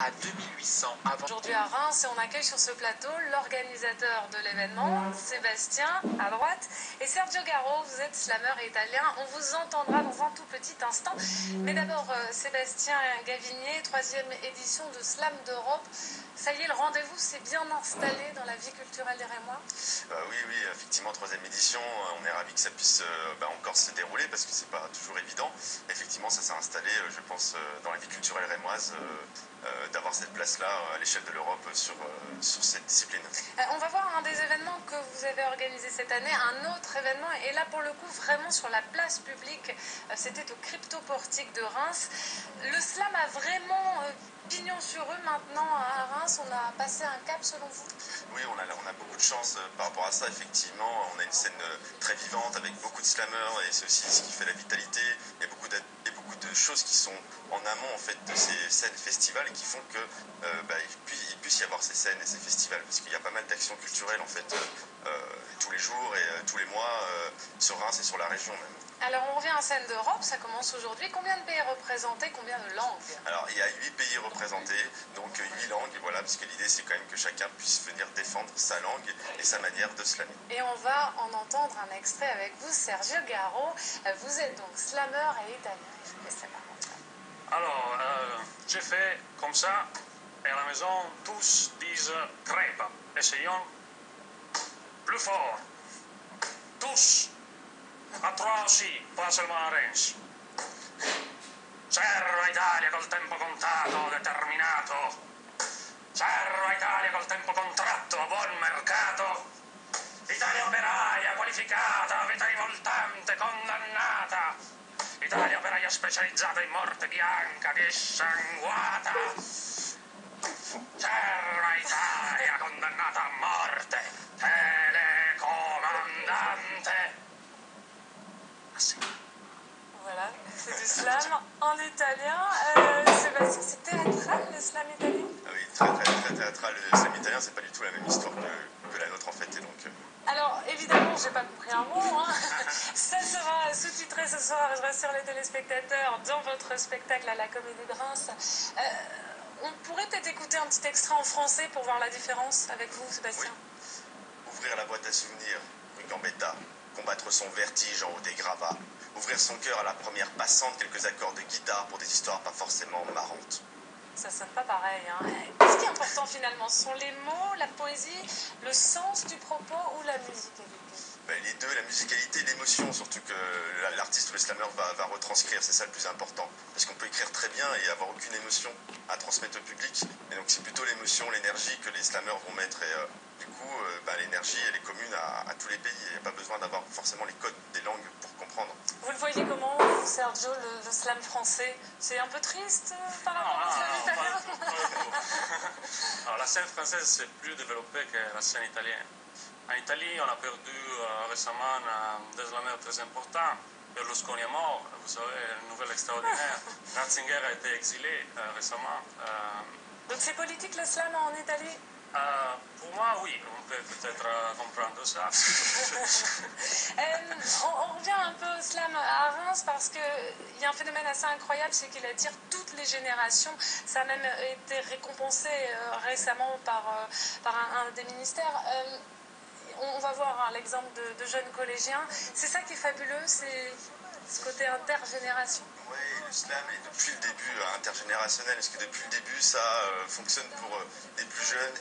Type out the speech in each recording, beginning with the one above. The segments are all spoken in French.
à 2800 avant. Aujourd'hui à Reims et on accueille sur ce plateau l'organisateur de l'événement, Sébastien à droite, et Sergio Garro, vous êtes slameur italien, on vous entendra dans un tout petit instant. Mais d'abord Sébastien Gavinier, 3e édition de Slam d'Europe. Ça y est, le rendez-vous s'est bien installé dans la vie culturelle des Rémois. Oui, effectivement, 3e édition, on est ravis que ça puisse encore se dérouler parce que c'est pas toujours évident. Effectivement, ça s'est installé, je pense, dans la vie culturelle rémoise, d'avoir cette place-là à l'échelle de l'Europe sur cette discipline. On va voir un des événements que vous avez organisé cette année, un autre événement, et là pour le coup vraiment sur la place publique, c'était au Crypto-Portique de Reims. Le slam a vraiment pignon sur eux maintenant à Reims, on a passé un cap selon vous? Oui, on a beaucoup de chance par rapport à ça, effectivement. On a une scène très vivante avec beaucoup de slammers et c'est aussi ce qui fait la vitalité. Il y a beaucoup de choses qui sont en amont en fait de ces scènes festivals et qui font que il puisse y avoir ces scènes et ces festivals parce qu'il y a pas mal d'actions culturelles en fait tous les jours et tous les mois sur Reims et sur la région même. Alors on revient à Scène d'Europe, ça commence aujourd'hui. Combien de pays représentés, combien de langues? Alors il y a 8 pays représentés, donc 8 langues, voilà, parce que l'idée c'est quand même que chacun puisse venir défendre sa langue et sa manière de slammer. Et on va en entendre un extrait avec vous, Sergio Garro. Vous êtes donc slameur et italien. Je vous laisse la parole. Alors, j'ai fait comme ça, et à la maison, tous disent crepa. Essayons. Plus fort. Tous. A trois aussi, pas seulement à Reims. Serva Italia col tempo contato, determinato. Serva Italia col tempo contratto, a buon mercato. Italia operaia, qualificata, vita rivoltante, condannata. Italia operaia specializzata in morte bianca, dissanguata. Serva Italia condannata a morte, telecomandante. Voilà, c'est du slam en italien. Sébastien, c'est théâtral le slam italien? Oui, très théâtral. Le slam italien, c'est pas du tout la même histoire que la nôtre en fait. Et donc, Alors, évidemment, j'ai pas compris un mot. Hein. Ça sera sous-titré ce soir, je rassure les téléspectateurs, dans votre spectacle à la Comédie de Reims. On pourrait peut-être écouter un petit extrait en français pour voir la différence avec vous, Sébastien. Oui. Ouvrir la boîte à souvenirs, rue Gambetta. Combattre son vertige en haut des gravats. Ouvrir son cœur à la première passante, quelques accords de guitare pour des histoires pas forcément marrantes. Ça sonne pas pareil. Hein. Ce qui est important finalement, ce sont les mots, la poésie, le sens du propos ou la musicalité? Les deux, la musicalité et l'émotion, surtout que l'artiste ou le slammer va retranscrire, c'est ça le plus important. Parce qu'on peut écrire très bien et avoir aucune émotion à transmettre au public. Et donc c'est plutôt l'émotion, l'énergie que les slammers vont mettre. Et du coup, l'énergie, elle est commune à tous les pays. Il n'y a pas besoin d'avoir forcément les codes des langues pour comprendre. Vous le voyez comment, Sergio, le slam français? C'est un peu triste par rapport au slam italien? Alors, la scène française, c'est plus développé que la scène italienne. En Italie, on a perdu récemment des slammers très importants. Berlusconi est mort, vous savez, une nouvelle extraordinaire. Ratzinger a été exilé récemment. Donc c'est politique le slam en Italie? Pour moi, oui, on peut peut-être comprendre ça. On revient un peu au slam à Reims parce qu'il y a un phénomène assez incroyable, c'est qu'il attire toutes les générations. Ça a même été récompensé récemment par un des ministères. On va voir l'exemple de jeunes collégiens. C'est ça qui est fabuleux, c'est ce côté intergénération. Oui, le slam est depuis le début intergénérationnel, parce que depuis le début ça fonctionne pour des plus jeunes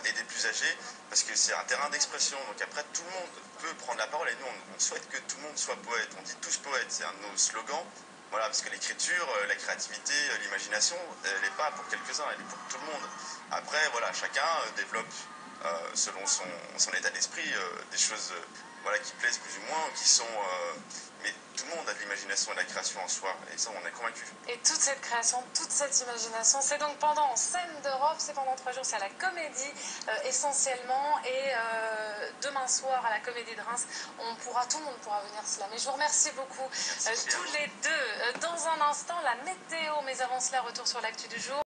et des plus âgés, parce que c'est un terrain d'expression, donc après tout le monde peut prendre la parole et nous on souhaite que tout le monde soit poète, on dit tous poètes, c'est un de nos slogans, voilà, parce que l'écriture, la créativité, l'imagination, elle n'est pas pour quelques-uns, elle est pour tout le monde. Après voilà, chacun développe selon son état d'esprit des choses qui plaisent plus ou moins, qui sont... mais tout le monde a de l'imagination et de la création en soi, et ça on est convaincus. Et toute cette création, toute cette imagination, c'est donc pendant Scène d'Europe, c'est pendant 3 jours, c'est à la Comédie essentiellement, et demain soir à la Comédie de Reims, tout le monde pourra venir slammer. Je vous remercie beaucoup tous les deux. Dans un instant, la météo, mais avant cela, retour sur l'actu du jour.